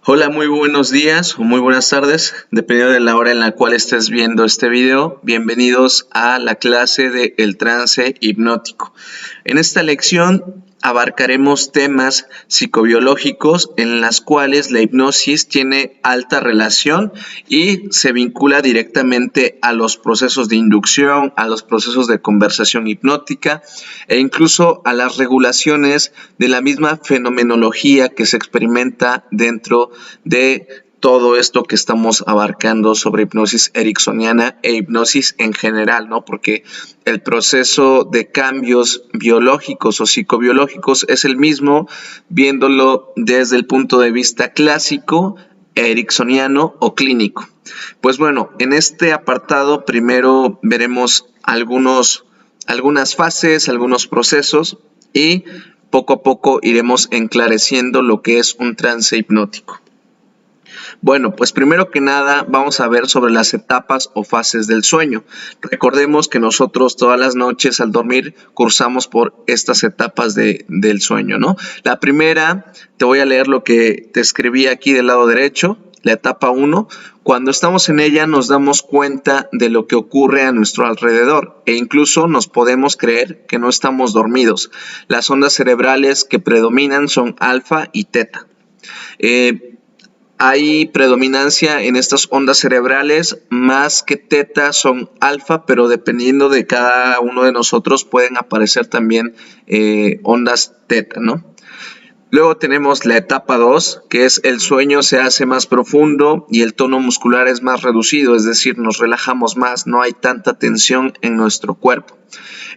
Hola, muy buenos días o muy buenas tardes, dependiendo de la hora en la cual estés viendo este video. Bienvenidos a la clase de El trance hipnótico. En esta lección abarcaremos temas psicobiológicos en las cuales la hipnosis tiene alta relación y se vincula directamente a los procesos de inducción, a los procesos de conversación hipnótica e incluso a las regulaciones de la misma fenomenología que se experimenta dentro de todo esto que estamos abarcando sobre hipnosis ericksoniana e hipnosis en general, ¿no? Porque el proceso de cambios biológicos o psicobiológicos es el mismo, viéndolo desde el punto de vista clásico, ericksoniano o clínico. Pues bueno, en este apartado primero veremos algunas fases, algunos procesos y poco a poco iremos enclareciendo lo que es un trance hipnótico. Bueno, pues primero que nada vamos a ver sobre las etapas o fases del sueño. Recordemos que nosotros todas las noches al dormir cursamos por estas etapas del sueño, ¿no? La primera, te voy a leer lo que te escribí aquí del lado derecho, la etapa 1. Cuando estamos en ella nos damos cuenta de lo que ocurre a nuestro alrededor e incluso nos podemos creer que no estamos dormidos. Las ondas cerebrales que predominan son alfa y teta. Hay predominancia en estas ondas cerebrales, más que teta son alfa, pero dependiendo de cada uno de nosotros pueden aparecer también ondas teta, ¿no? Luego tenemos la etapa 2, que es el sueño se hace más profundo y el tono muscular es más reducido, es decir, nos relajamos más, no hay tanta tensión en nuestro cuerpo.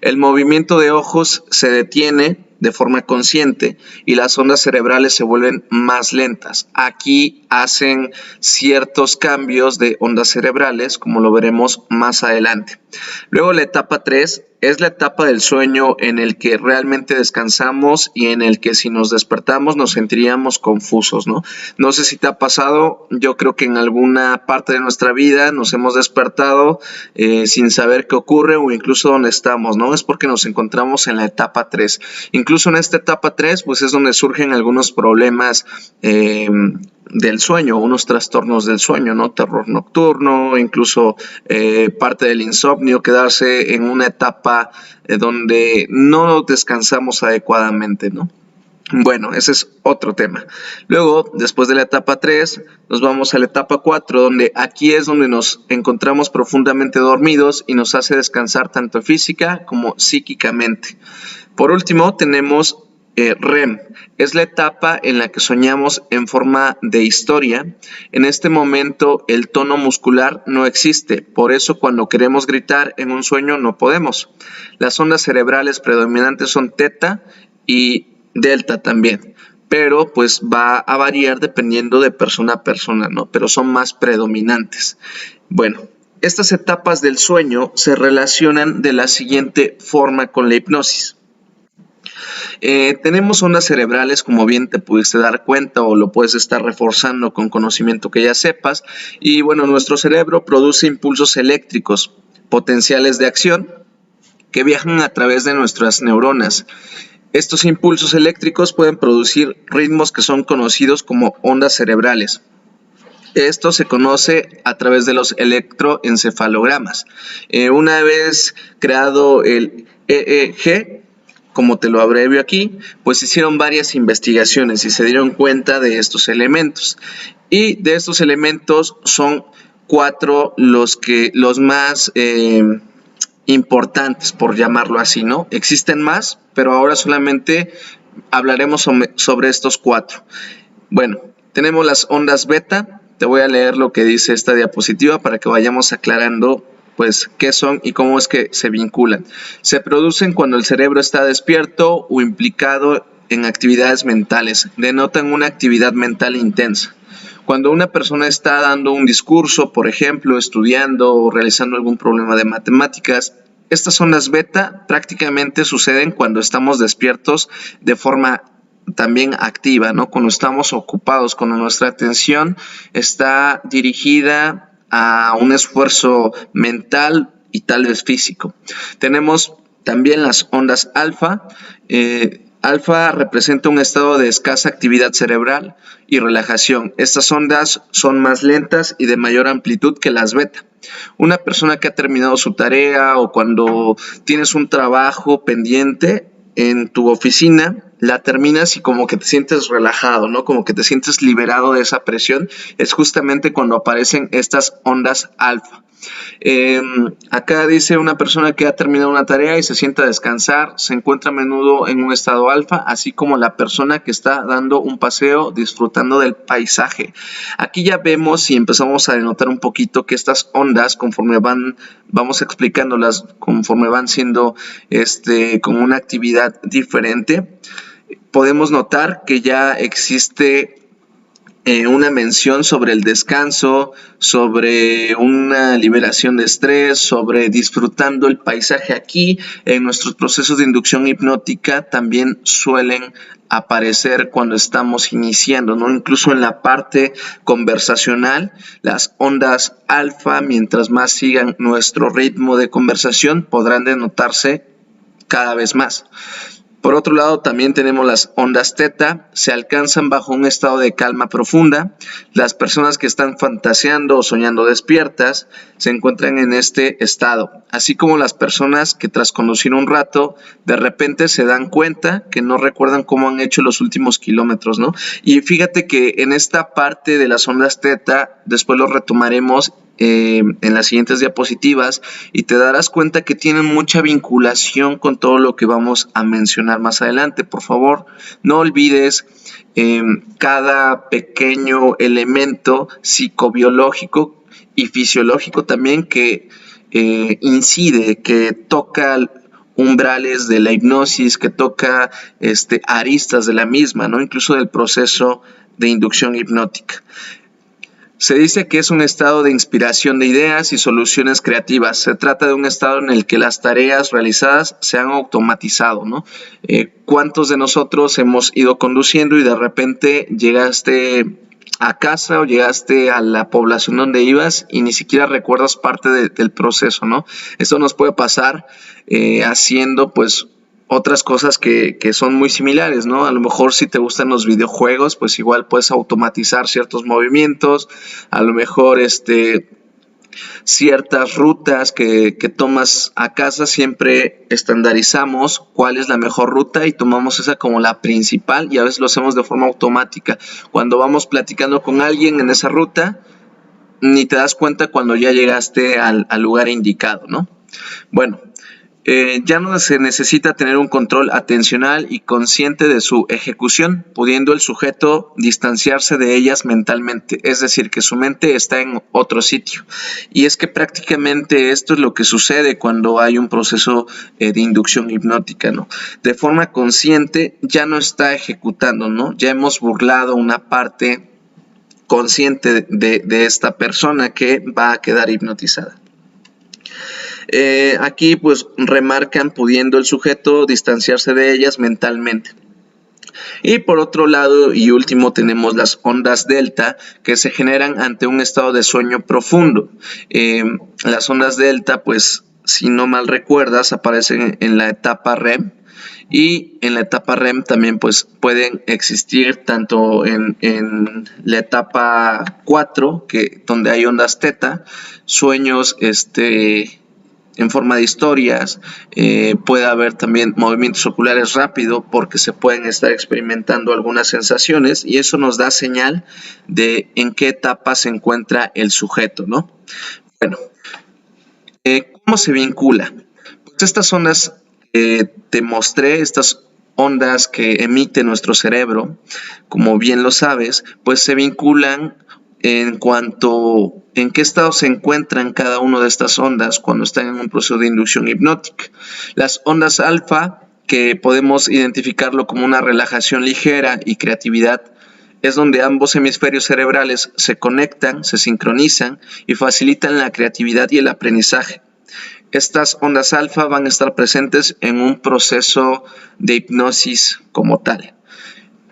El movimiento de ojos se detiene de forma consciente y las ondas cerebrales se vuelven más lentas. Aquí hacen ciertos cambios de ondas cerebrales, como lo veremos más adelante. Luego la etapa 3 es la etapa del sueño en el que realmente descansamos y en el que si nos despertamos nos sentiríamos confusos, ¿no? No sé si te ha pasado, yo creo que en alguna parte de nuestra vida nos hemos despertado sin saber qué ocurre o incluso dónde estamos, ¿no? Es porque nos encontramos en la etapa 3. Incluso en esta etapa 3, pues es donde surgen algunos problemas del sueño, unos trastornos del sueño, ¿no? Terror nocturno, incluso parte del insomnio, quedarse en una etapa donde no descansamos adecuadamente, ¿no? Bueno, ese es otro tema. Luego, después de la etapa 3, nos vamos a la etapa 4, donde aquí es donde nos encontramos profundamente dormidos y nos hace descansar tanto física como psíquicamente. Por último, tenemos REM. Es la etapa en la que soñamos en forma de historia. En este momento el tono muscular no existe, por eso cuando queremos gritar en un sueño no podemos. Las ondas cerebrales predominantes son teta y delta también, pero pues va a variar dependiendo de persona a persona, ¿no? Pero son más predominantes. Bueno, estas etapas del sueño se relacionan de la siguiente forma con la hipnosis. Tenemos ondas cerebrales, como bien te pudiste dar cuenta o lo puedes estar reforzando con conocimiento que ya sepas, y bueno, nuestro cerebro produce impulsos eléctricos, potenciales de acción, que viajan a través de nuestras neuronas. Estos impulsos eléctricos pueden producir ritmos que son conocidos como ondas cerebrales. Esto se conoce a través de los electroencefalogramas. Una vez creado el EEG, como te lo abrevio aquí, pues hicieron varias investigaciones y se dieron cuenta de estos elementos. Y de estos elementos son 4 los más importantes, por llamarlo así, ¿no? Existen más, pero ahora solamente hablaremos sobre estos 4. Bueno, tenemos las ondas beta. Te voy a leer lo que dice esta diapositiva para que vayamos aclarando pues qué son y cómo es que se vinculan. Se producen cuando el cerebro está despierto o implicado en actividades mentales. Denotan una actividad mental intensa. Cuando una persona está dando un discurso, por ejemplo, estudiando o realizando algún problema de matemáticas, estas ondas beta prácticamente suceden cuando estamos despiertos de forma también activa, ¿no? Cuando estamos ocupados, cuando nuestra atención está dirigida a un esfuerzo mental y tal vez físico. Tenemos también las ondas alfa, Alfa representa un estado de escasa actividad cerebral y relajación. Estas ondas son más lentas y de mayor amplitud que las beta. Una persona que ha terminado su tarea o cuando tienes un trabajo pendiente en tu oficina, la terminas y como que te sientes relajado, ¿no? Como que te sientes liberado de esa presión. Es justamente cuando aparecen estas ondas alfa. Acá dice una persona que ha terminado una tarea y se sienta a descansar, se encuentra a menudo en un estado alfa, así como la persona que está dando un paseo disfrutando del paisaje. Aquí ya vemos y empezamos a denotar un poquito que estas ondas, conforme vamos explicándolas, conforme van siendo con una actividad diferente, podemos notar que ya existe una mención sobre el descanso, sobre una liberación de estrés, sobre disfrutando el paisaje. Aquí en nuestros procesos de inducción hipnótica también suelen aparecer cuando estamos iniciando, ¿no? Incluso en la parte conversacional, las ondas alfa, mientras más sigan nuestro ritmo de conversación, podrán denotarse cada vez más. Por otro lado, también tenemos las ondas teta, se alcanzan bajo un estado de calma profunda. Las personas que están fantaseando o soñando despiertas se encuentran en este estado, así como las personas que tras conducir un rato, de repente se dan cuenta que no recuerdan cómo han hecho los últimos kilómetros, ¿no? Y fíjate que en esta parte de las ondas teta, después lo retomaremos en las siguientes diapositivas y te darás cuenta que tienen mucha vinculación con todo lo que vamos a mencionar más adelante. Por favor, no olvides cada pequeño elemento psicobiológico y fisiológico también que incide, que toca umbrales de la hipnosis, que toca aristas de la misma, ¿no? Incluso del proceso de inducción hipnótica. Se dice que es un estado de inspiración de ideas y soluciones creativas. Se trata de un estado en el que las tareas realizadas se han automatizado, ¿no? ¿Cuántos de nosotros hemos ido conduciendo y de repente llegaste a casa o llegaste a la población donde ibas y ni siquiera recuerdas parte del proceso, ¿no? Esto nos puede pasar haciendo pues otras cosas que son muy similares, ¿no? A lo mejor si te gustan los videojuegos, pues igual puedes automatizar ciertos movimientos, a lo mejor ciertas rutas que tomas a casa, siempre estandarizamos cuál es la mejor ruta y tomamos esa como la principal y a veces lo hacemos de forma automática. Cuando vamos platicando con alguien en esa ruta, ni te das cuenta cuando ya llegaste al lugar indicado, ¿no? Bueno, ya no se necesita tener un control atencional y consciente de su ejecución, pudiendo el sujeto distanciarse de ellas mentalmente, es decir, que su mente está en otro sitio. Y es que prácticamente esto es lo que sucede cuando hay un proceso de inducción hipnótica, ¿no? De forma consciente ya no está ejecutando, ¿no? Ya hemos burlado una parte consciente de esta persona que va a quedar hipnotizada. Aquí pues remarcan pudiendo el sujeto distanciarse de ellas mentalmente. Y por otro lado y último tenemos las ondas delta que se generan ante un estado de sueño profundo. Las ondas delta pues si no mal recuerdas aparecen en la etapa REM. Y en la etapa REM también pues pueden existir tanto en la etapa 4, donde hay ondas teta, sueños en forma de historias, puede haber también movimientos oculares rápidos porque se pueden estar experimentando algunas sensaciones y eso nos da señal de en qué etapa se encuentra el sujeto, ¿no? Bueno, ¿cómo se vincula? Pues estas ondas te mostré, estas ondas que emite nuestro cerebro, como bien lo sabes, pues se vinculan en cuanto en qué estado se encuentran cada una de estas ondas cuando están en un proceso de inducción hipnótica. Las ondas alfa, que podemos identificarlo como una relajación ligera y creatividad, es donde ambos hemisferios cerebrales se conectan, se sincronizan y facilitan la creatividad y el aprendizaje. Estas ondas alfa van a estar presentes en un proceso de hipnosis como tal.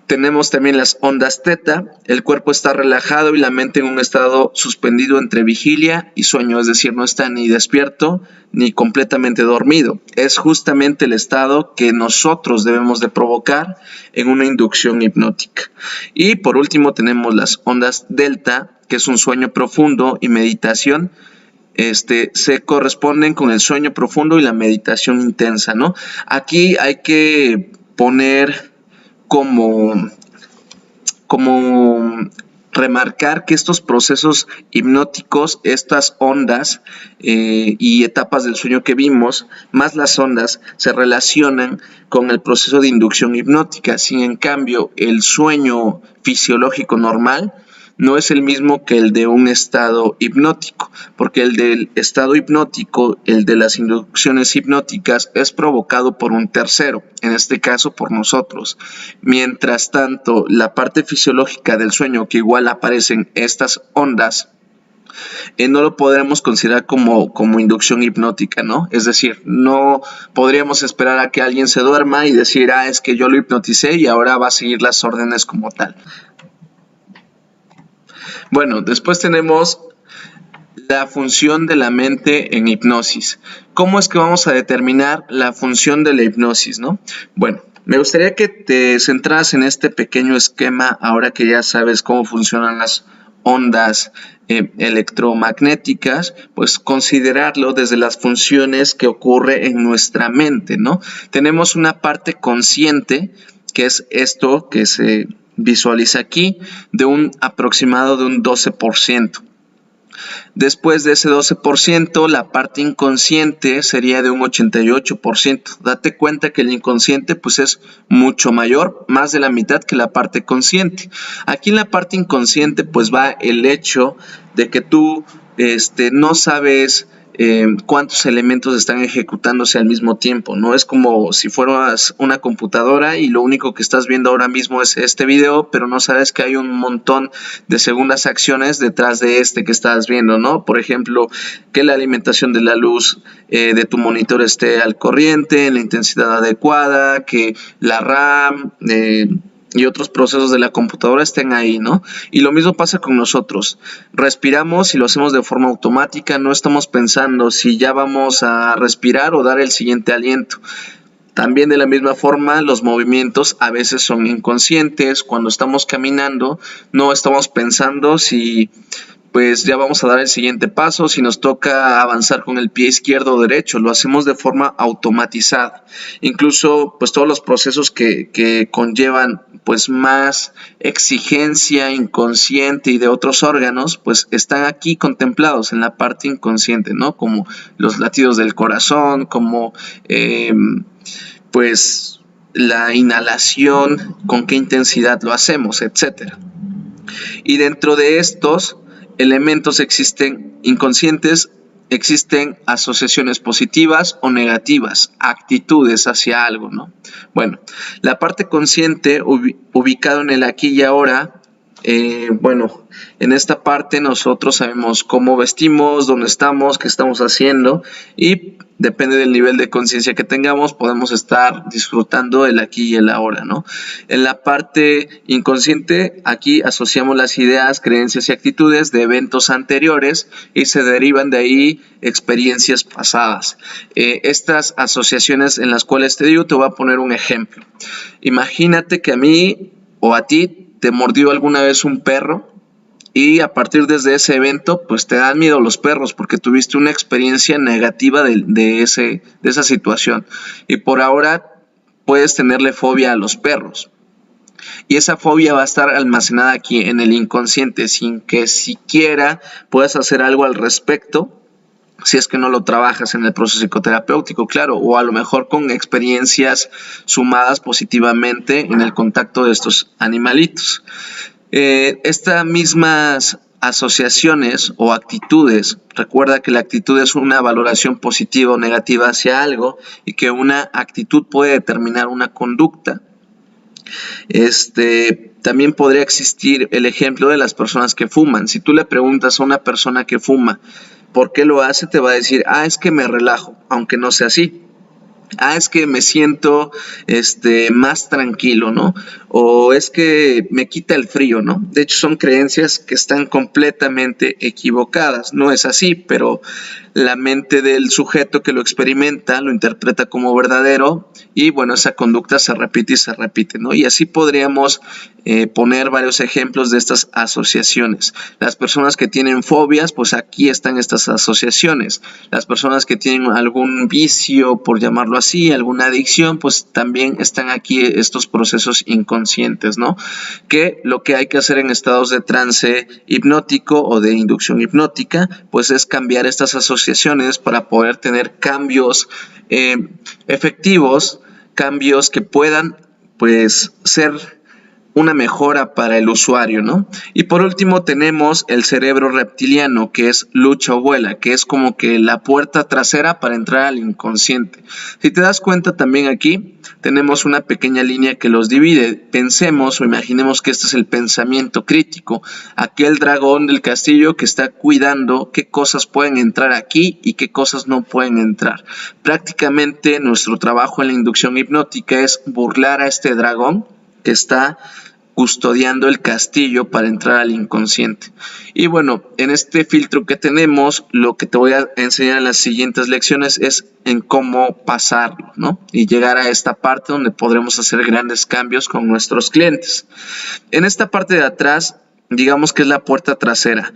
Tenemos también las ondas teta. El cuerpo está relajado y la mente en un estado suspendido entre vigilia y sueño, es decir, no está ni despierto ni completamente dormido. Es justamente el estado que nosotros debemos de provocar en una inducción hipnótica. Y por último tenemos las ondas delta, que es un sueño profundo y meditación. Se corresponden con el sueño profundo y la meditación intensa, ¿no? Aquí hay que poner como remarcar que estos procesos hipnóticos, estas ondas y etapas del sueño que vimos, más las ondas, se relacionan con el proceso de inducción hipnótica. Si en cambio el sueño fisiológico normal no es el mismo que el de un estado hipnótico, porque el del estado hipnótico, el de las inducciones hipnóticas, es provocado por un tercero, en este caso por nosotros. Mientras tanto, la parte fisiológica del sueño, que igual aparecen estas ondas, no lo podremos considerar como inducción hipnótica, ¿no? Es decir, no podríamos esperar a que alguien se duerma y decir, es que yo lo hipnoticé y ahora va a seguir las órdenes como tal. Bueno, después tenemos la función de la mente en hipnosis. ¿Cómo es que vamos a determinar la función de la hipnosis, no? Bueno, me gustaría que te centraras en este pequeño esquema ahora que ya sabes cómo funcionan las ondas electromagnéticas, pues considerarlo desde las funciones que ocurre en nuestra mente, ¿no? Tenemos una parte consciente, que es esto que se visualiza aquí, de un aproximado de un 12%. Después de ese 12%, la parte inconsciente sería de un 88%. Date cuenta que el inconsciente pues es mucho mayor, más de la mitad que la parte consciente. Aquí en la parte inconsciente pues va el hecho de que tú no sabes cuántos elementos están ejecutándose al mismo tiempo, ¿no? Es como si fueras una computadora y lo único que estás viendo ahora mismo es este video, pero no sabes que hay un montón de segundas acciones detrás de que estás viendo, ¿no? Por ejemplo, que la alimentación de la luz de tu monitor esté al corriente, en la intensidad adecuada, que la RAM y otros procesos de la computadora estén ahí, ¿no? Y lo mismo pasa con nosotros. Respiramos y lo hacemos de forma automática, no estamos pensando si ya vamos a respirar o dar el siguiente aliento. También de la misma forma, los movimientos a veces son inconscientes. Cuando estamos caminando, no estamos pensando si pues ya vamos a dar el siguiente paso, si nos toca avanzar con el pie izquierdo o derecho, lo hacemos de forma automatizada. Incluso pues todos los procesos que conllevan pues más exigencia inconsciente y de otros órganos, pues están aquí contemplados en la parte inconsciente, ¿no? Como los latidos del corazón, como pues la inhalación, con qué intensidad lo hacemos, etcétera. Y dentro de estos elementos inconscientes, existen asociaciones positivas o negativas, actitudes hacia algo, ¿no? Bueno, la parte consciente, ubicado en el aquí y ahora, en esta parte nosotros sabemos cómo vestimos, dónde estamos, qué estamos haciendo y depende del nivel de conciencia que tengamos, podemos estar disfrutando el aquí y el ahora, ¿no? En la parte inconsciente, aquí asociamos las ideas, creencias y actitudes de eventos anteriores y se derivan de ahí experiencias pasadas. Estas asociaciones en las cuales te digo, te voy a poner un ejemplo. Imagínate que a mí o a ti te mordió alguna vez un perro y a partir de ese evento pues te dan miedo los perros porque tuviste una experiencia negativa de esa situación y por ahora puedes tenerle fobia a los perros y esa fobia va a estar almacenada aquí en el inconsciente sin que siquiera puedas hacer algo al respecto si es que no lo trabajas en el proceso psicoterapéutico, claro, o a lo mejor con experiencias sumadas positivamente en el contacto de estos animalitos. Estas mismas asociaciones o actitudes, recuerda que la actitud es una valoración positiva o negativa hacia algo y que una actitud puede determinar una conducta. También podría existir el ejemplo de las personas que fuman. Si tú le preguntas a una persona que fuma, ¿por qué lo hace? Te va a decir, es que me relajo, aunque no sea así. Es que me siento más tranquilo, ¿no? o es que me quita el frío, ¿no? De hecho, son creencias que están completamente equivocadas. No es así, pero la mente del sujeto que lo experimenta lo interpreta como verdadero y bueno, esa conducta se repite y se repite, ¿no? Y así podríamos poner varios ejemplos de estas asociaciones. Las personas que tienen fobias, pues aquí están estas asociaciones. Las personas que tienen algún vicio, por llamarlo así, alguna adicción, pues también están aquí estos procesos inconscientes, ¿no? Que lo que hay que hacer en estados de trance hipnótico o de inducción hipnótica, pues es cambiar estas asociaciones para poder tener cambios efectivos, cambios que puedan, pues, ser una mejora para el usuario, ¿no? Y por último tenemos el cerebro reptiliano, que es lucha o vuela, que es como que la puerta trasera para entrar al inconsciente. Si te das cuenta también aquí tenemos una pequeña línea que los divide. Pensemos o imaginemos que este es el pensamiento crítico, aquel dragón del castillo que está cuidando qué cosas pueden entrar aquí y qué cosas no pueden entrar. Prácticamente nuestro trabajo en la inducción hipnótica es burlar a este dragón que está custodiando el castillo para entrar al inconsciente. Y bueno, en este filtro que tenemos, lo que te voy a enseñar en las siguientes lecciones es en cómo pasarlo, ¿no? Y llegar a esta parte donde podremos hacer grandes cambios con nuestros clientes. En esta parte de atrás, digamos que es la puerta trasera.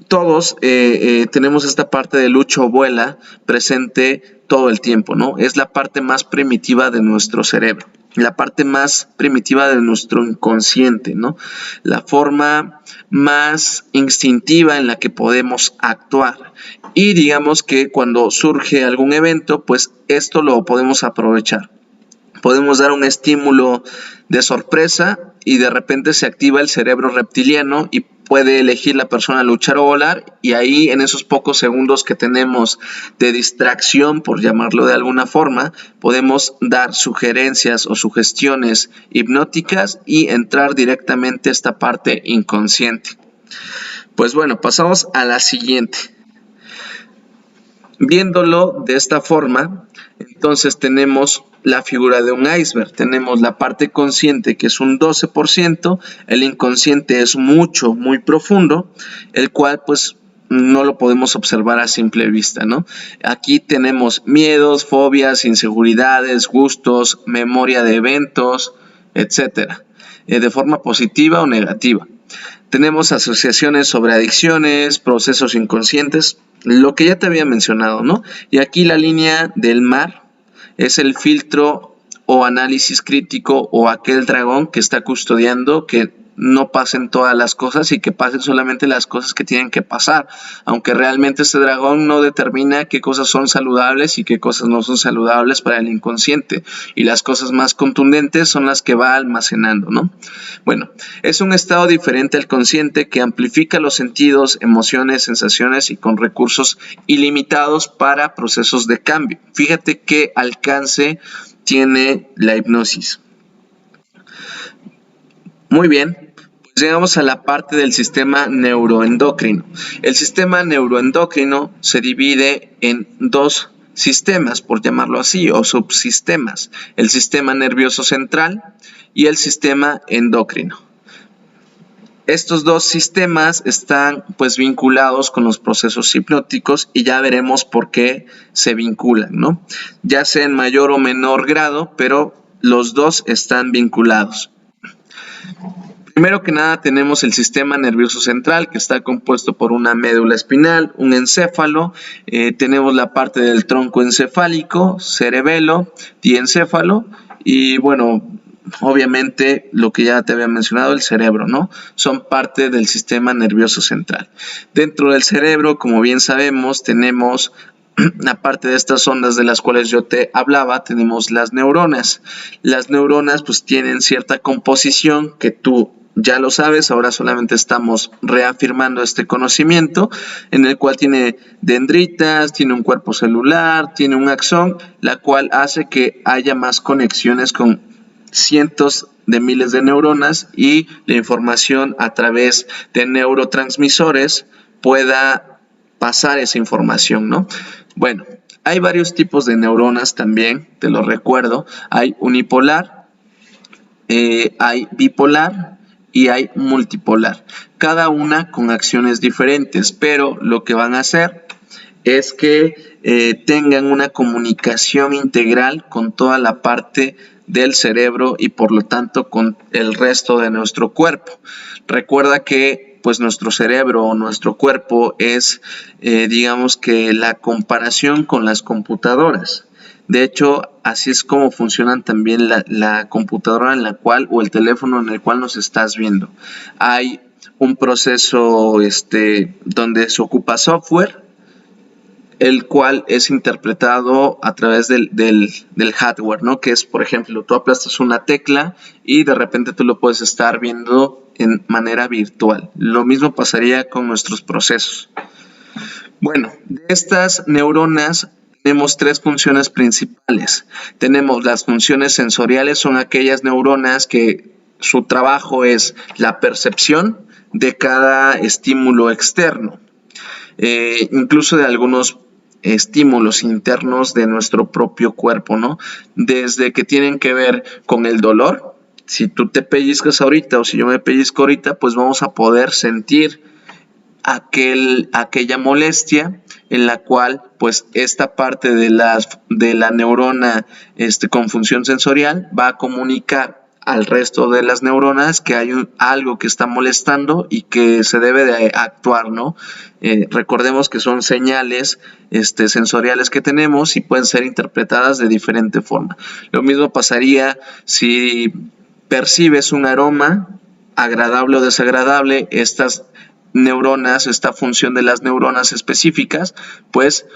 Todos tenemos esta parte de lucha o vuela presente todo el tiempo, ¿no? Es la parte más primitiva de nuestro cerebro, la parte más primitiva de nuestro inconsciente, ¿no? La forma más instintiva en la que podemos actuar. Y digamos que cuando surge algún evento, pues esto lo podemos aprovechar. Podemos dar un estímulo de sorpresa y de repente se activa el cerebro reptiliano y puede elegir la persona luchar o volar, y ahí en esos pocos segundos que tenemos de distracción, por llamarlo de alguna forma, podemos dar sugerencias o sugestiones hipnóticas y entrar directamente a esta parte inconsciente. Pues bueno, pasamos a la siguiente. Viéndolo de esta forma, entonces tenemos la figura de un iceberg. Tenemos la parte consciente, que es un 12%, el inconsciente es muy profundo, el cual pues no lo podemos observar a simple vista, ¿no? Aquí tenemos miedos, fobias, inseguridades, gustos, memoria de eventos, etcétera, de forma positiva o negativa. Tenemos asociaciones sobre adicciones, procesos inconscientes, lo que ya te había mencionado, ¿no? Y aquí la línea del mar es el filtro o análisis crítico o aquel dragón que está custodiando que no pasen todas las cosas y que pasen solamente las cosas que tienen que pasar, aunque realmente este dragón no determina qué cosas son saludables y qué cosas no son saludables para el inconsciente, y las cosas más contundentes son las que va almacenando, ¿no? Bueno, es un estado diferente al consciente que amplifica los sentidos, emociones, sensaciones y con recursos ilimitados para procesos de cambio. Fíjate qué alcance tiene la hipnosis. Muy bien, pues llegamos a la parte del sistema neuroendocrino. El sistema neuroendocrino se divide en dos sistemas, por llamarlo así, o subsistemas: el sistema nervioso central y el sistema endocrino. Estos dos sistemas están pues vinculados con los procesos hipnóticos y ya veremos por qué se vinculan, ¿no? Ya sea en mayor o menor grado, pero los dos están vinculados. Primero que nada tenemos el sistema nervioso central, que está compuesto por una médula espinal, un encéfalo, tenemos la parte del tronco encefálico, cerebelo, diencéfalo y bueno, obviamente lo que ya te había mencionado, el cerebro, ¿no? Son parte del sistema nervioso central. Dentro del cerebro, como bien sabemos, tenemos, aparte de estas ondas de las cuales yo te hablaba, tenemos las neuronas. Las neuronas pues tienen cierta composición que tú ya lo sabes, ahora solamente estamos reafirmando este conocimiento, en el cual tiene dendritas, tiene un cuerpo celular, tiene un axón, la cual hace que haya más conexiones con cientos de miles de neuronas y la información a través de neurotransmisores pueda pasar esa información, ¿no? Bueno, hay varios tipos de neuronas también, te lo recuerdo. Hay unipolar, hay bipolar y hay multipolar, cada una con acciones diferentes, pero lo que van a hacer es que tengan una comunicación integral con toda la parte del cerebro y por lo tanto con el resto de nuestro cuerpo. Recuerda que pues nuestro cerebro o nuestro cuerpo es digamos que la comparación con las computadoras. De hecho, así es como funcionan también la computadora en la cual o el teléfono en el cual nos estás viendo. Hay un proceso donde se ocupa software, el cual es interpretado a través del hardware, ¿no? Que es, por ejemplo, tú aplastas una tecla y de repente tú lo puedes estar viendo en manera virtual. Lo mismo pasaría con nuestros procesos. Bueno, de estas neuronas tenemos tres funciones principales. Tenemos las funciones sensoriales, son aquellas neuronas que su trabajo es la percepción de cada estímulo externo, incluso de algunos estímulos internos de nuestro propio cuerpo, ¿no? Desde que tienen que ver con el dolor. Si tú te pellizcas ahorita o si yo me pellizco ahorita, pues vamos a poder sentir aquella molestia en la cual pues esta parte de la neurona con función sensorial va a comunicar al resto de las neuronas que hay algo que está molestando y que se debe de actuar, ¿no? Recordemos que son señales sensoriales que tenemos y pueden ser interpretadas de diferente forma. Lo mismo pasaría si percibes un aroma agradable o desagradable. Estas neuronas, esta función de las neuronas específicas, pues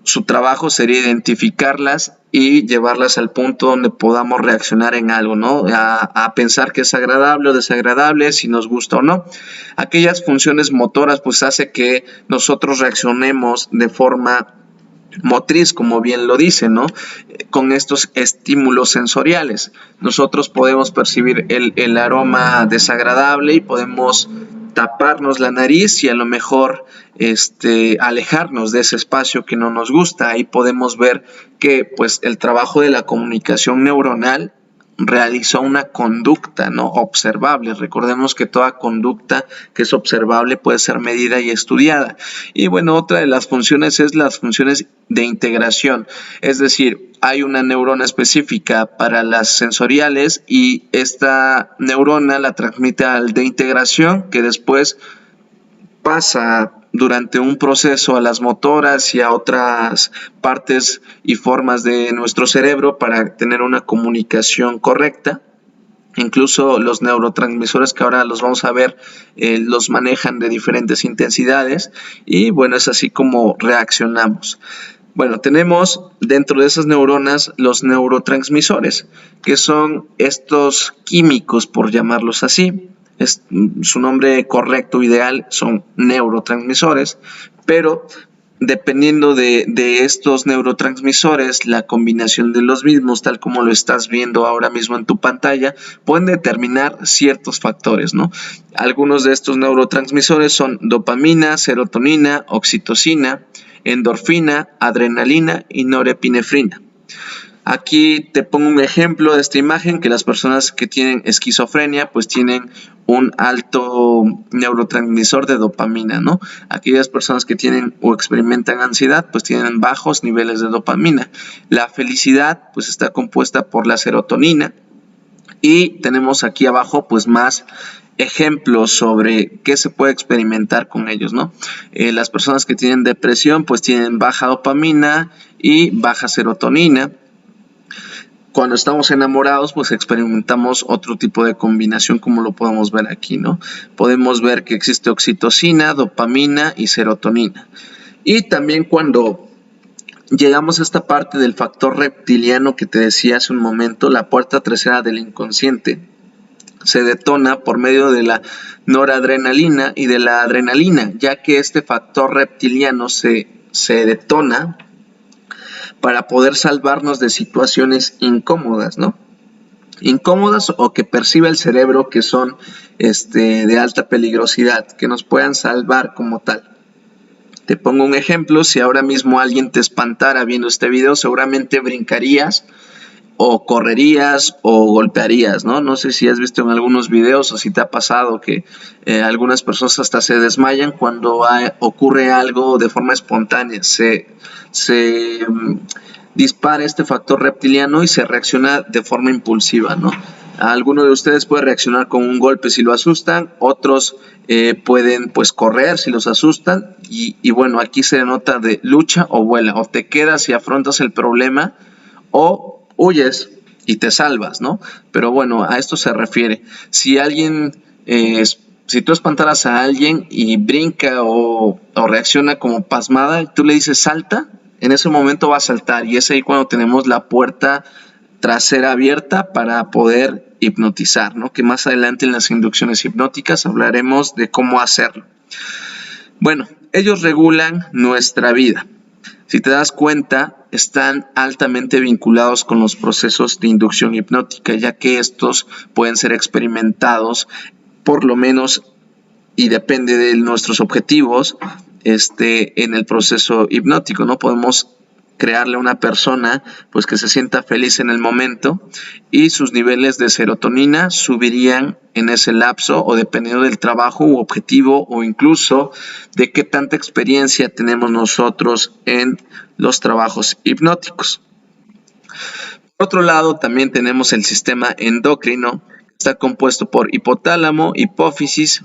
su trabajo sería identificarlas y llevarlas al punto donde podamos reaccionar en algo, ¿no? A pensar que es agradable o desagradable, si nos gusta o no. Aquellas funciones motoras, pues hace que nosotros reaccionemos de forma motriz, como bien lo dice, ¿no? Con estos estímulos sensoriales. Nosotros podemos percibir el aroma desagradable y podemos taparnos la nariz y a lo mejor alejarnos de ese espacio que no nos gusta. Ahí podemos ver que pues el trabajo de la comunicación neuronal realizó una conducta, ¿no? Observable. Recordemos que toda conducta que es observable puede ser medida y estudiada. Y bueno, otra de las funciones es las funciones de integración. Es decir, hay una neurona específica para las sensoriales y esta neurona la transmite al de integración, que después pasa durante un proceso a las motoras y a otras partes y formas de nuestro cerebro para tener una comunicación correcta. Incluso los neurotransmisores que ahora los vamos a ver, los manejan de diferentes intensidades y bueno, es así como reaccionamos. Bueno, tenemos dentro de esas neuronas los neurotransmisores, que son estos químicos, por llamarlos así. Su nombre correcto, ideal, son neurotransmisores, pero dependiendo de estos neurotransmisores, la combinación de los mismos, tal como lo estás viendo ahora mismo en tu pantalla, pueden determinar ciertos factores, ¿no? Algunos de estos neurotransmisores son dopamina, serotonina, oxitocina, endorfina, adrenalina y norepinefrina. Aquí te pongo un ejemplo de esta imagen, que las personas que tienen esquizofrenia pues tienen un alto neurotransmisor de dopamina, ¿no? Aquellas personas que tienen o experimentan ansiedad pues tienen bajos niveles de dopamina. La felicidad pues está compuesta por la serotonina y tenemos aquí abajo pues más ejemplos sobre qué se puede experimentar con ellos, ¿no? Las personas que tienen depresión pues tienen baja dopamina y baja serotonina. Cuando estamos enamorados, pues experimentamos otro tipo de combinación, como lo podemos ver aquí, ¿no? Podemos ver que existe oxitocina, dopamina y serotonina. Y también cuando llegamos a esta parte del factor reptiliano que te decía hace un momento, la puerta trasera del inconsciente, se detona por medio de la noradrenalina y de la adrenalina, ya que este factor reptiliano se detona para poder salvarnos de situaciones incómodas, ¿no? Incómodas o que percibe el cerebro que son de alta peligrosidad, que nos puedan salvar como tal. Te pongo un ejemplo: si ahora mismo alguien te espantara viendo este video, seguramente brincarías o correrías o golpearías, ¿no? No sé si has visto en algunos videos o si te ha pasado que algunas personas hasta se desmayan cuando ocurre algo de forma espontánea. Se dispara este factor reptiliano y se reacciona de forma impulsiva, ¿no? Alguno de ustedes puede reaccionar con un golpe si lo asustan, otros pueden pues correr si los asustan y bueno, aquí se denota de lucha o vuela, o te quedas y afrontas el problema o huyes y te salvas, ¿no? Pero bueno, a esto se refiere. Si alguien, si tú espantaras a alguien y brinca o reacciona como pasmada, tú le dices salta, en ese momento va a saltar y es ahí cuando tenemos la puerta trasera abierta para poder hipnotizar, ¿no? Que más adelante en las inducciones hipnóticas hablaremos de cómo hacerlo. Bueno, ellos regulan nuestra vida. Si te das cuenta, están altamente vinculados con los procesos de inducción hipnótica, ya que estos pueden ser experimentados por lo menos, y depende de nuestros objetivos, en el proceso hipnótico, ¿no? Podemos crearle a una persona pues que se sienta feliz en el momento y sus niveles de serotonina subirían en ese lapso o dependiendo del trabajo u objetivo o incluso de qué tanta experiencia tenemos nosotros en los trabajos hipnóticos. Por otro lado, también tenemos el sistema endocrino, que está compuesto por hipotálamo, hipófisis,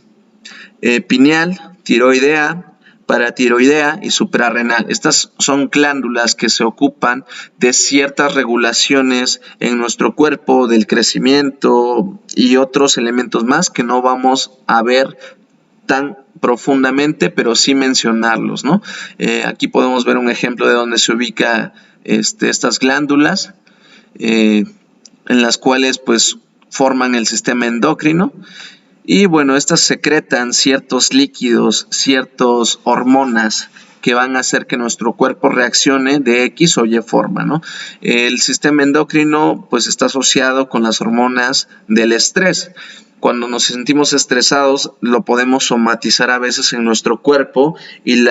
pineal, tiroidea, paratiroidea y suprarrenal. Estas son glándulas que se ocupan de ciertas regulaciones en nuestro cuerpo, del crecimiento y otros elementos más que no vamos a ver tan profundamente, pero sí mencionarlos, ¿no? Aquí podemos ver un ejemplo de donde se ubica estas glándulas, en las cuales pues forman el sistema endocrino. Y bueno, estas secretan ciertos líquidos, ciertas hormonas que van a hacer que nuestro cuerpo reaccione de X o Y forma, ¿no? El sistema endocrino pues está asociado con las hormonas del estrés. Cuando nos sentimos estresados lo podemos somatizar a veces en nuestro cuerpo y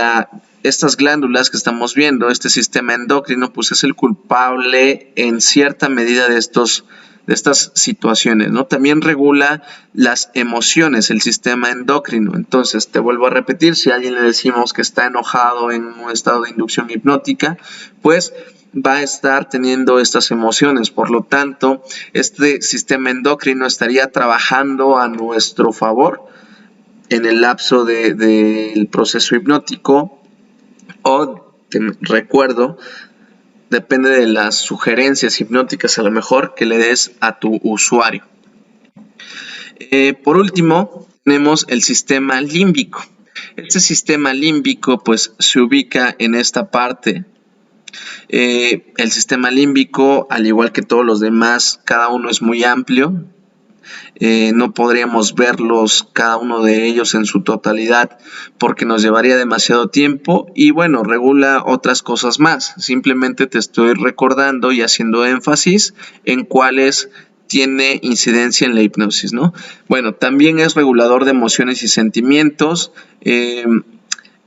estas glándulas que estamos viendo, este sistema endocrino, pues es el culpable en cierta medida de estas situaciones, ¿no? También regula las emociones, el sistema endocrino. Entonces, te vuelvo a repetir, si a alguien le decimos que está enojado en un estado de inducción hipnótica, pues va a estar teniendo estas emociones. Por lo tanto, este sistema endocrino estaría trabajando a nuestro favor en el lapso del proceso hipnótico o, te recuerdo, depende de las sugerencias hipnóticas a lo mejor que le des a tu usuario. Por último, tenemos el sistema límbico. Este sistema límbico pues se ubica en esta parte. El sistema límbico, al igual que todos los demás, cada uno es muy amplio. No podríamos verlos cada uno de ellos en su totalidad porque nos llevaría demasiado tiempo y bueno, regula otras cosas más. Simplemente te estoy recordando y haciendo énfasis en cuáles tiene incidencia en la hipnosis, ¿no? Bueno, también es regulador de emociones y sentimientos.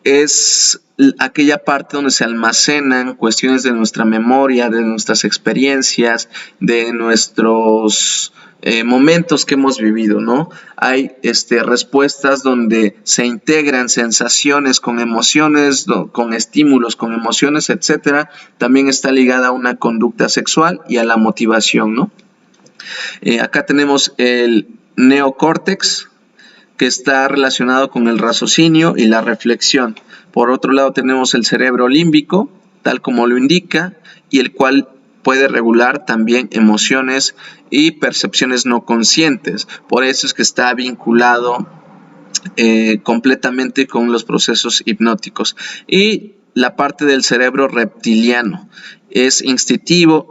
Es aquella parte donde se almacenan cuestiones de nuestra memoria, de nuestras experiencias, de nuestros momentos que hemos vivido, ¿no? Hay respuestas donde se integran sensaciones con emociones, con estímulos, con emociones, etcétera. También está ligada a una conducta sexual y a la motivación, ¿no? Acá tenemos el neocórtex, que está relacionado con el raciocinio y la reflexión. Por otro lado tenemos el cerebro límbico, tal como lo indica, y el cual puede regular también emociones y percepciones no conscientes. Por eso es que está vinculado completamente con los procesos hipnóticos. Y la parte del cerebro reptiliano es instintivo,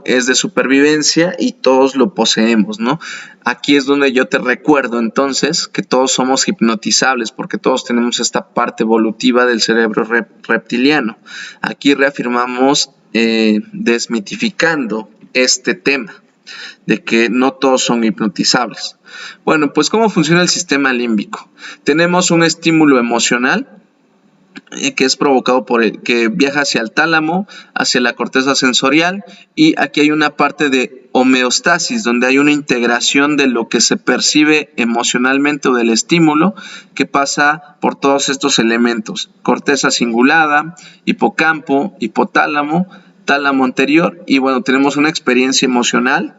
es de supervivencia y todos lo poseemos, ¿no? Aquí es donde yo te recuerdo entonces que todos somos hipnotizables porque todos tenemos esta parte evolutiva del cerebro reptiliano. Aquí reafirmamos desmitificando este tema de que no todos son hipnotizables. Bueno, pues ¿cómo funciona el sistema límbico? Tenemos un estímulo emocional que es provocado por que viaja hacia el tálamo, hacia la corteza sensorial, y aquí hay una parte de homeostasis, donde hay una integración de lo que se percibe emocionalmente o del estímulo que pasa por todos estos elementos: corteza cingulada, hipocampo, hipotálamo, tálamo anterior, y bueno, tenemos una experiencia emocional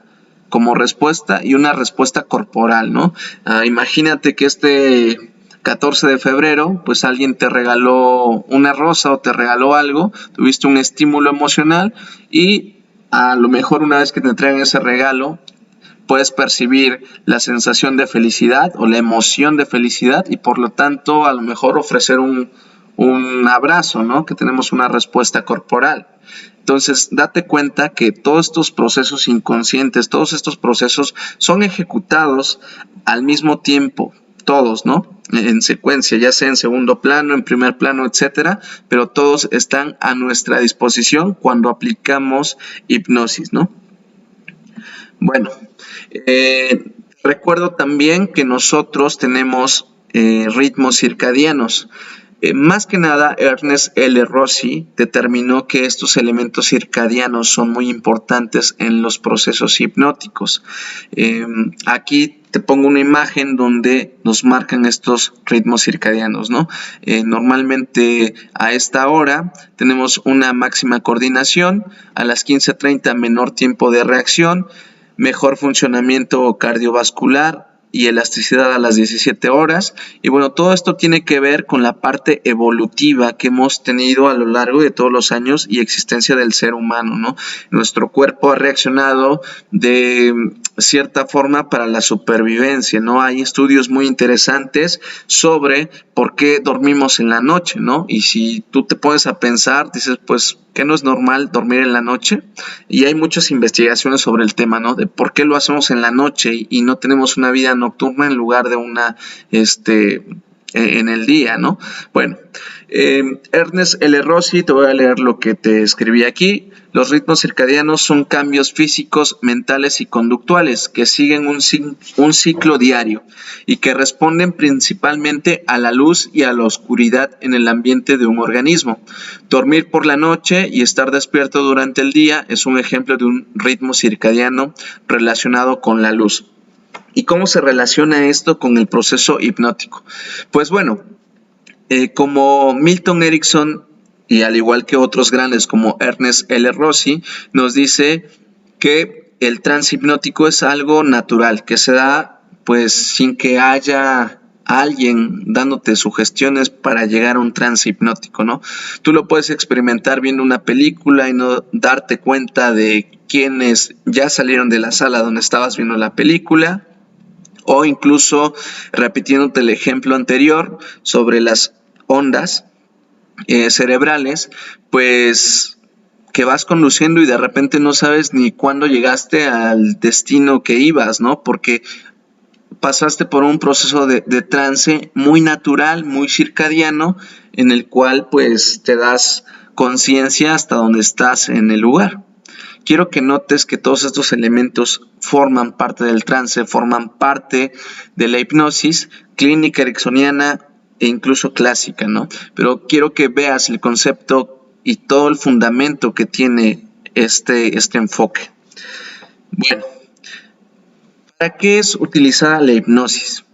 como respuesta y una respuesta corporal, ¿no? Imagínate que este 14 de febrero, pues alguien te regaló una rosa o te regaló algo, tuviste un estímulo emocional y a lo mejor una vez que te entregan ese regalo, puedes percibir la sensación de felicidad o la emoción de felicidad y por lo tanto a lo mejor ofrecer un abrazo, ¿no? Que tenemos una respuesta corporal. Entonces, date cuenta que todos estos procesos inconscientes, todos estos procesos son ejecutados al mismo tiempo, todos, ¿no? En secuencia, ya sea en segundo plano, en primer plano, etcétera, pero todos están a nuestra disposición cuando aplicamos hipnosis, ¿no? Bueno, recuerdo también que nosotros tenemos ritmos circadianos. Más que nada, Ernest L. Rossi determinó que estos elementos circadianos son muy importantes en los procesos hipnóticos. Aquí te pongo una imagen donde nos marcan estos ritmos circadianos, ¿no? Normalmente a esta hora tenemos una máxima coordinación, a las 15:30 menor tiempo de reacción, mejor funcionamiento cardiovascular y elasticidad a las 17 horas. Y bueno, todo esto tiene que ver con la parte evolutiva que hemos tenido a lo largo de todos los años y existencia del ser humano, ¿no? Nuestro cuerpo ha reaccionado de cierta forma para la supervivencia, ¿no? Hay estudios muy interesantes sobre por qué dormimos en la noche, ¿no? Y si tú te pones a pensar, dices, pues, ¿qué no es normal dormir en la noche? Y hay muchas investigaciones sobre el tema, ¿no? De por qué lo hacemos en la noche y no tenemos una vida nocturna en lugar de una, en el día, ¿no? Bueno, Ernest L. Rossi, te voy a leer lo que te escribí aquí. Los ritmos circadianos son cambios físicos, mentales y conductuales que siguen un ciclo diario y que responden principalmente a la luz y a la oscuridad en el ambiente de un organismo. Dormir por la noche y estar despierto durante el día es un ejemplo de un ritmo circadiano relacionado con la luz. ¿Y cómo se relaciona esto con el proceso hipnótico? Pues bueno, como Milton Erickson y al igual que otros grandes como Ernest L. Rossi, nos dice que el trance hipnótico es algo natural, que se da pues sin que haya alguien dándote sugestiones para llegar a un trance hipnótico, ¿no? Tú lo puedes experimentar viendo una película y no darte cuenta de quiénes ya salieron de la sala donde estabas viendo la película, o incluso repitiéndote el ejemplo anterior sobre las ondas cerebrales, pues que vas conduciendo y de repente no sabes ni cuándo llegaste al destino que ibas, ¿no? Porque pasaste por un proceso de trance muy natural, muy circadiano, en el cual pues te das conciencia hasta donde estás en el lugar. Quiero que notes que todos estos elementos forman parte del trance, forman parte de la hipnosis clínica ericksoniana e incluso clásica, ¿no? Pero quiero que veas el concepto y todo el fundamento que tiene este enfoque. Bueno, ¿para qué es utilizada la hipnosis?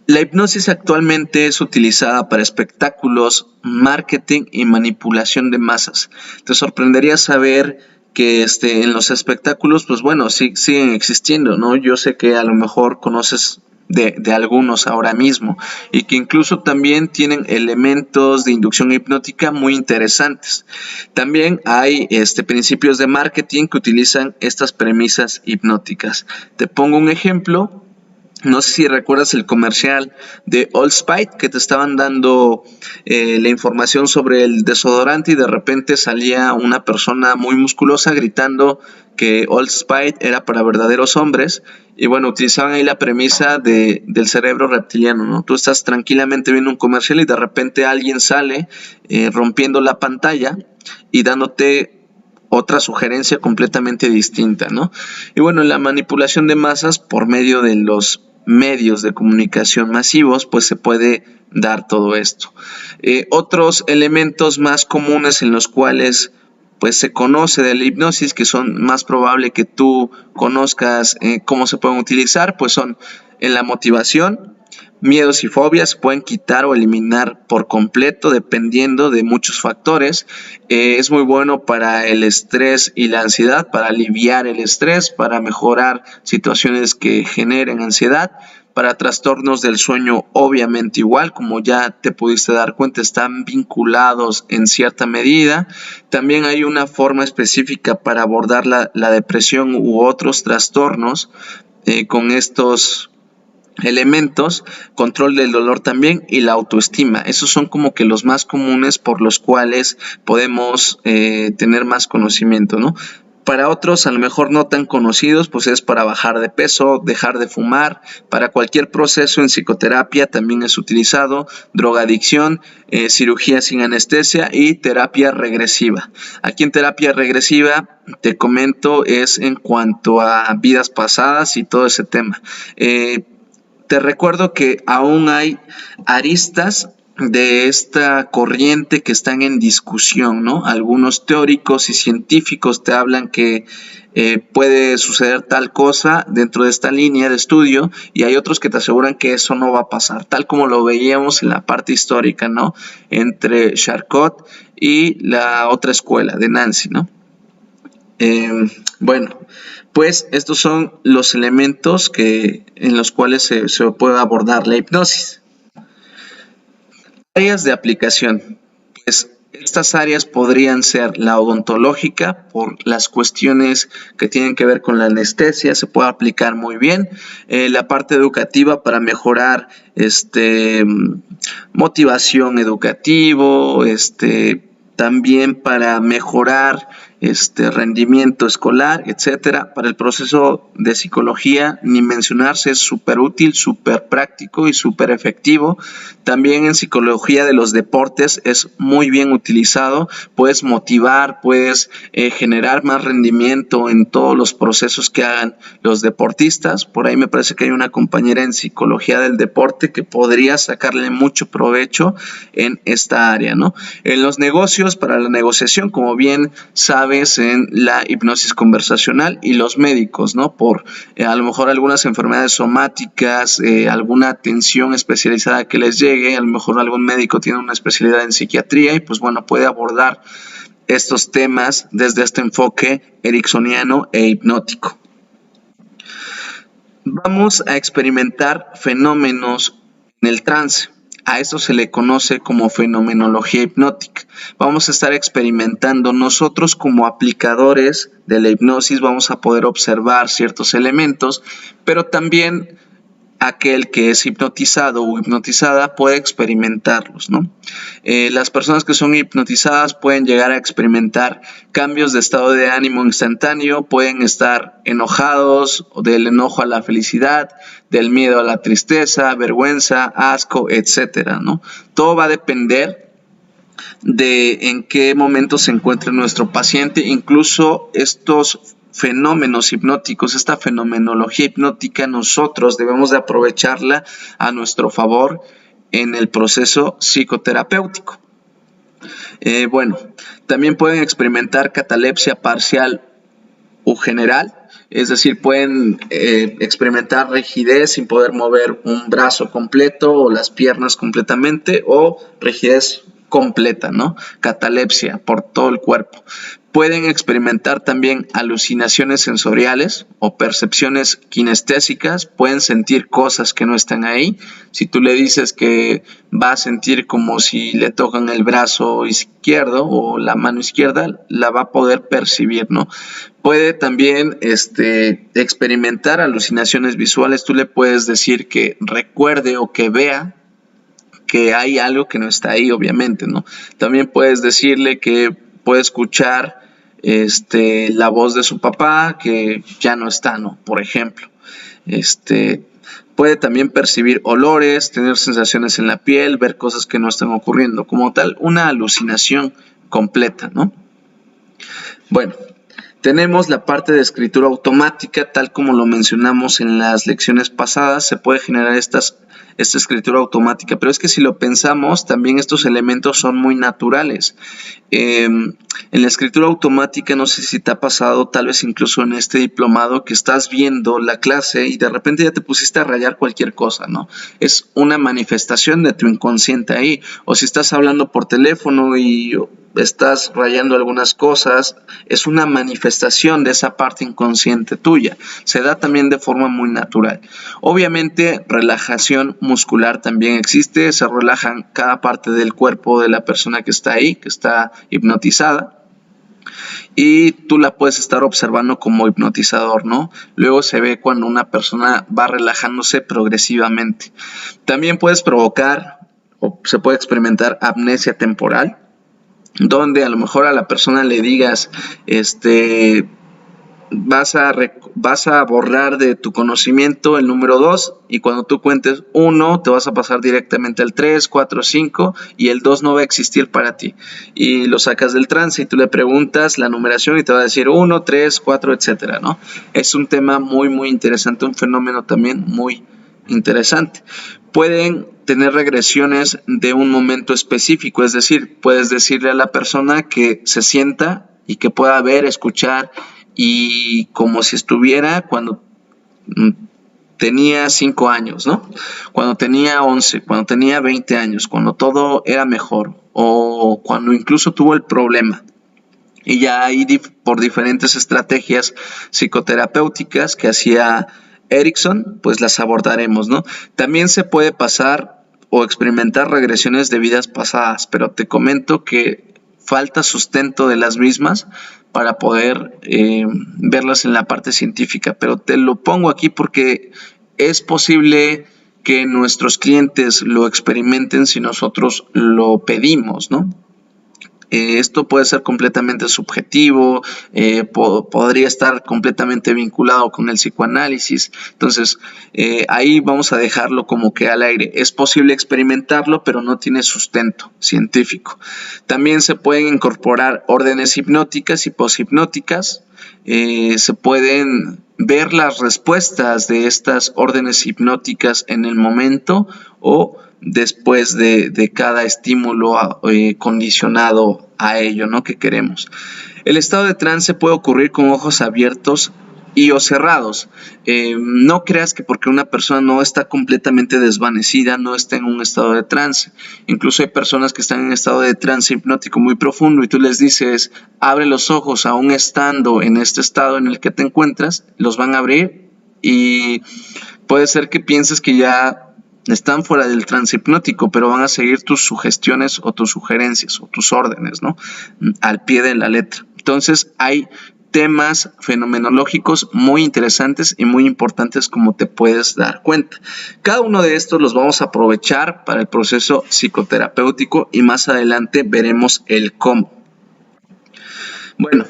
La hipnosis actualmente es utilizada para espectáculos, marketing y manipulación de masas. Te sorprendería saber que en los espectáculos, pues bueno, siguen existiendo, ¿no? Yo sé que a lo mejor conoces de algunos ahora mismo y que incluso también tienen elementos de inducción hipnótica muy interesantes. También hay principios de marketing que utilizan estas premisas hipnóticas. Te pongo un ejemplo. No sé si recuerdas el comercial de Old Spice que te estaban dando la información sobre el desodorante y de repente salía una persona muy musculosa gritando que Old Spice era para verdaderos hombres y bueno, utilizaban ahí la premisa del cerebro reptiliano, ¿no? Tú estás tranquilamente viendo un comercial y de repente alguien sale rompiendo la pantalla y dándote otra sugerencia completamente distinta, ¿no? Y bueno, la manipulación de masas por medio de los medios de comunicación masivos, pues se puede dar todo esto. Otros elementos más comunes en los cuales pues se conoce de la hipnosis, que son más probable que tú conozcas cómo se pueden utilizar, pues son en la motivación. Miedos y fobias se pueden quitar o eliminar por completo dependiendo de muchos factores. Es muy bueno para el estrés y la ansiedad, para aliviar el estrés, para mejorar situaciones que generen ansiedad. Para trastornos del sueño, obviamente igual, como ya te pudiste dar cuenta, están vinculados en cierta medida. También hay una forma específica para abordar la depresión u otros trastornos con estos elementos, control del dolor también y la autoestima. Esos son como que los más comunes por los cuales podemos tener más conocimiento, ¿no? Para otros, a lo mejor no tan conocidos, pues es para bajar de peso, dejar de fumar, para cualquier proceso en psicoterapia también es utilizado, drogadicción, cirugía sin anestesia y terapia regresiva. Aquí en terapia regresiva, te comento, es en cuanto a vidas pasadas y todo ese tema. Te recuerdo que aún hay aristas de esta corriente que están en discusión, ¿no? Algunos teóricos y científicos te hablan que puede suceder tal cosa dentro de esta línea de estudio y hay otros que te aseguran que eso no va a pasar, tal como lo veíamos en la parte histórica, ¿no? Entre Charcot y la otra escuela de Nancy, ¿no? Bueno, pues estos son los elementos en los cuales se puede abordar la hipnosis. Áreas de aplicación. Pues estas áreas podrían ser la odontológica por las cuestiones que tienen que ver con la anestesia, se puede aplicar muy bien. La parte educativa para mejorar motivación educativo, también para mejorar rendimiento escolar, etcétera. Para el proceso de psicología, ni mencionarse, es súper útil, súper práctico y súper efectivo. También en psicología de los deportes es muy bien utilizado. Puedes motivar, puedes generar más rendimiento en todos los procesos que hagan los deportistas. Por ahí me parece que hay una compañera en psicología del deporte que podría sacarle mucho provecho en esta área, ¿no? En los negocios, para la negociación, como bien sabes, en la hipnosis conversacional, y los médicos, ¿no? Por a lo mejor algunas enfermedades somáticas, alguna atención especializada que les llegue, a lo mejor algún médico tiene una especialidad en psiquiatría y pues bueno, puede abordar estos temas desde este enfoque ericksoniano e hipnótico. Vamos a experimentar fenómenos en el trance. A esto se le conoce como fenomenología hipnótica. Vamos a estar experimentando nosotros como aplicadores de la hipnosis, vamos a poder observar ciertos elementos, pero también aquel que es hipnotizado o hipnotizada puede experimentarlos, ¿no? Las personas que son hipnotizadas pueden llegar a experimentar cambios de estado de ánimo instantáneo, pueden estar enojados, del enojo a la felicidad, del miedo a la tristeza, vergüenza, asco, etcétera, ¿no? Todo va a depender de en qué momento se encuentre nuestro paciente. Incluso estos fenómenos hipnóticos, esta fenomenología hipnótica, nosotros debemos de aprovecharla a nuestro favor en el proceso psicoterapéutico. Bueno, también pueden experimentar catalepsia parcial o general, es decir, pueden experimentar rigidez sin poder mover un brazo completo o las piernas completamente, o rigidez completa, ¿no? Catalepsia por todo el cuerpo. Pueden experimentar también alucinaciones sensoriales o percepciones kinestésicas, pueden sentir cosas que no están ahí. Si tú le dices que va a sentir como si le tocan el brazo izquierdo o la mano izquierda, la va a poder percibir, ¿no? Puede también experimentar alucinaciones visuales. Tú le puedes decir que recuerde o que vea que hay algo que no está ahí, obviamente, ¿no? También puedes decirle que puede escuchar la voz de su papá que ya no está, ¿no? Por ejemplo, puede también percibir olores, tener sensaciones en la piel, ver cosas que no están ocurriendo, como tal, una alucinación completa, ¿no? Bueno, Tenemos la parte de escritura automática, tal como lo mencionamos en las lecciones pasadas, se puede generar esta escritura automática, pero es que si lo pensamos, también estos elementos son muy naturales. En la escritura automática, no sé si te ha pasado, tal vez incluso en este diplomado, que estás viendo la clase y de repente ya te pusiste a rayar cualquier cosa, ¿no? Es una manifestación de tu inconsciente ahí. O si estás hablando por teléfono y estás rayando algunas cosas, es una manifestación de esa parte inconsciente tuya. Se da también de forma muy natural. Obviamente, relajación muscular también existe, se relajan cada parte del cuerpo de la persona que está ahí, que está hipnotizada. Y tú la puedes estar observando como hipnotizador, ¿no? Luego se ve cuando una persona va relajándose progresivamente. También puedes provocar o se puede experimentar amnesia temporal, donde a lo mejor a la persona le digas, vas a borrar de tu conocimiento el número 2 y cuando tú cuentes 1 te vas a pasar directamente al 3, 4, 5 y el 2 no va a existir para ti. Y lo sacas del trance y tú le preguntas la numeración y te va a decir 1, 3, 4, etcétera, ¿no? Es un tema muy, muy interesante, un fenómeno también muy interesante. Pueden tener regresiones de un momento específico, es decir, puedes decirle a la persona que se sienta y que pueda ver, escuchar y como si estuviera cuando tenía 5 años, ¿no? Cuando tenía 11, cuando tenía 20 años, cuando todo era mejor o cuando incluso tuvo el problema. Y ya ahí por diferentes estrategias psicoterapéuticas que hacía Erickson, pues las abordaremos, ¿no? También se puede pasar o experimentar regresiones de vidas pasadas, pero te comento que falta sustento de las mismas para poder verlas en la parte científica, pero te lo pongo aquí porque es posible que nuestros clientes lo experimenten si nosotros lo pedimos, ¿no? Esto puede ser completamente subjetivo, podría estar completamente vinculado con el psicoanálisis. Entonces, ahí vamos a dejarlo como que al aire. Es posible experimentarlo, pero no tiene sustento científico. También se pueden incorporar órdenes hipnóticas y poshipnóticas. Se pueden ver las respuestas de estas órdenes hipnóticas en el momento o después de cada estímulo condicionado a ello, ¿no? Que queremos. El estado de trance puede ocurrir con ojos abiertos y o cerrados. No creas que porque una persona no está completamente desvanecida, no está en un estado de trance. Incluso hay personas que están en estado de trance hipnótico muy profundo y tú les dices, abre los ojos aún estando en este estado en el que te encuentras, los van a abrir y puede ser que pienses que ya están fuera del trance hipnótico, pero van a seguir tus sugestiones o tus sugerencias o tus órdenes, ¿no? Al pie de la letra. Entonces hay temas fenomenológicos muy interesantes y muy importantes como te puedes dar cuenta. Cada uno de estos los vamos a aprovechar para el proceso psicoterapéutico y más adelante veremos el cómo. Bueno,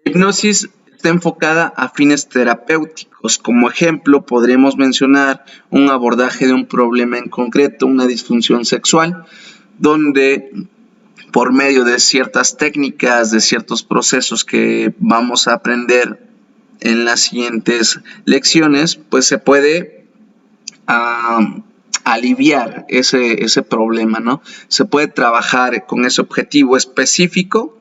la hipnosis está enfocada a fines terapéuticos. Como ejemplo, podríamos mencionar un abordaje de un problema en concreto, una disfunción sexual, donde por medio de ciertas técnicas, de ciertos procesos que vamos a aprender en las siguientes lecciones, pues se puede aliviar ese problema, ¿no? Se puede trabajar con ese objetivo específico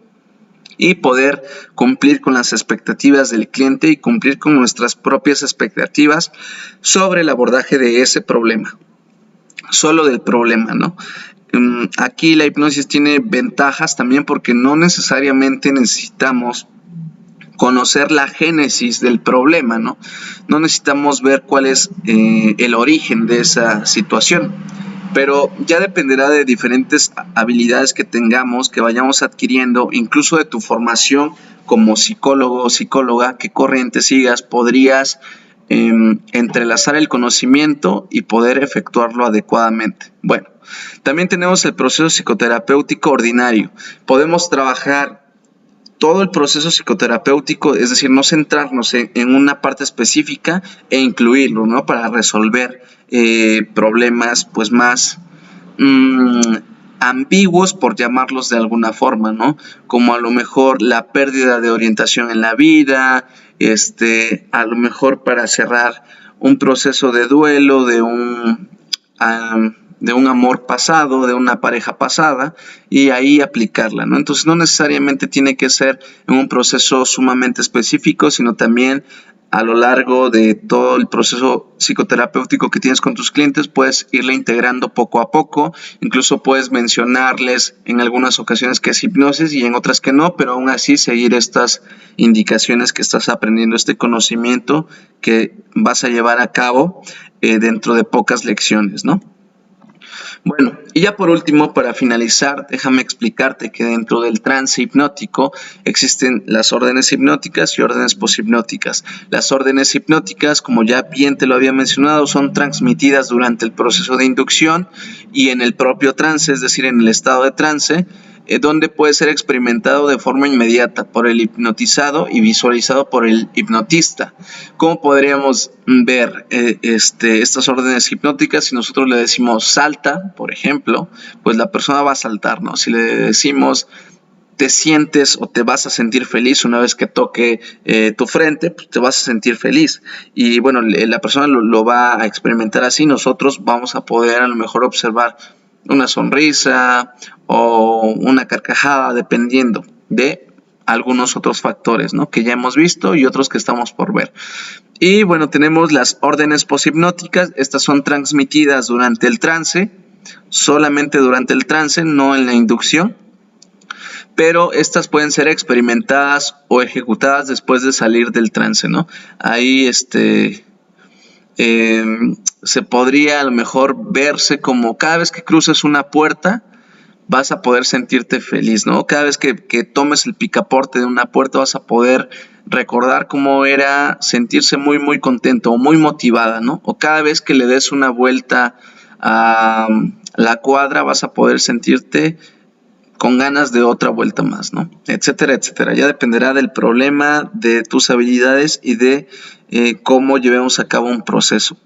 y poder cumplir con las expectativas del cliente y cumplir con nuestras propias expectativas sobre el abordaje de ese problema, solo del problema, ¿no? Aquí la hipnosis tiene ventajas también porque no necesariamente necesitamos conocer la génesis del problema, ¿no? No necesitamos ver cuál es el origen de esa situación, pero ya dependerá de diferentes habilidades que tengamos, que vayamos adquiriendo, incluso de tu formación como psicólogo o psicóloga, qué corriente sigas, podrías entrelazar el conocimiento y poder efectuarlo adecuadamente. Bueno, también tenemos el proceso psicoterapéutico ordinario. Podemos trabajar todo el proceso psicoterapéutico, es decir, no centrarnos en una parte específica e incluirlo, ¿no? Para resolver problemas pues más ambiguos, por llamarlos de alguna forma, ¿no? Como a lo mejor la pérdida de orientación en la vida, a lo mejor para cerrar un proceso de duelo de un amor pasado, de una pareja pasada, y ahí aplicarla, ¿no? Entonces no necesariamente tiene que ser en un proceso sumamente específico, sino también a lo largo de todo el proceso psicoterapéutico que tienes con tus clientes, puedes irle integrando poco a poco, incluso puedes mencionarles en algunas ocasiones que es hipnosis y en otras que no, pero aún así seguir estas indicaciones que estás aprendiendo, este conocimiento que vas a llevar a cabo dentro de pocas lecciones, ¿no? Bueno, y ya por último, para finalizar, déjame explicarte que dentro del trance hipnótico existen las órdenes hipnóticas y órdenes poshipnóticas. Las órdenes hipnóticas, como ya bien te lo había mencionado, son transmitidas durante el proceso de inducción y en el propio trance, es decir, en el estado de trance, donde puede ser experimentado de forma inmediata por el hipnotizado y visualizado por el hipnotista. ¿Cómo podríamos ver estas órdenes hipnóticas? Si nosotros le decimos salta, por ejemplo, pues la persona va a saltar, ¿no? Si le decimos te sientes o te vas a sentir feliz una vez que toque tu frente, pues te vas a sentir feliz. Y bueno, la persona lo va a experimentar así. Nosotros vamos a poder a lo mejor observar una sonrisa o una carcajada, dependiendo de algunos otros factores, ¿no? Que ya hemos visto y otros que estamos por ver. Y bueno, tenemos las órdenes poshipnóticas. Estas son transmitidas durante el trance, solamente durante el trance, no en la inducción. Pero estas pueden ser experimentadas o ejecutadas después de salir del trance, ¿no? Ahí se podría a lo mejor verse como cada vez que cruces una puerta vas a poder sentirte feliz, ¿no? Cada vez que tomes el picaporte de una puerta vas a poder recordar cómo era sentirse muy muy contento o muy motivada, ¿no? O cada vez que le des una vuelta a la cuadra vas a poder sentirte con ganas de otra vuelta más, ¿no? Etcétera, etcétera. Ya dependerá del problema, de tus habilidades y de cómo llevemos a cabo un proceso.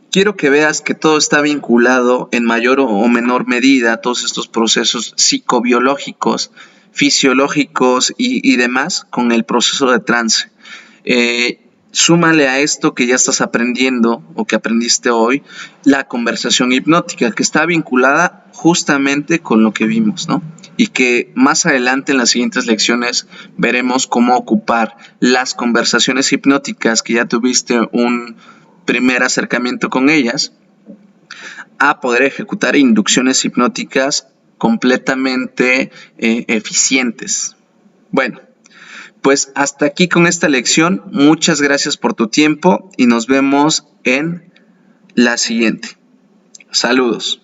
Quiero que veas que todo está vinculado en mayor o menor medida a todos estos procesos psicobiológicos, fisiológicos y demás con el proceso de trance. Súmale a esto que ya estás aprendiendo o que aprendiste hoy, la conversación hipnótica, que está vinculada justamente con lo que vimos, ¿no? Y que más adelante en las siguientes lecciones veremos cómo ocupar las conversaciones hipnóticas que ya tuviste un primer acercamiento con ellas a poder ejecutar inducciones hipnóticas completamente eficientes. Bueno, pues hasta aquí con esta lección. Muchas gracias por tu tiempo y nos vemos en la siguiente. Saludos.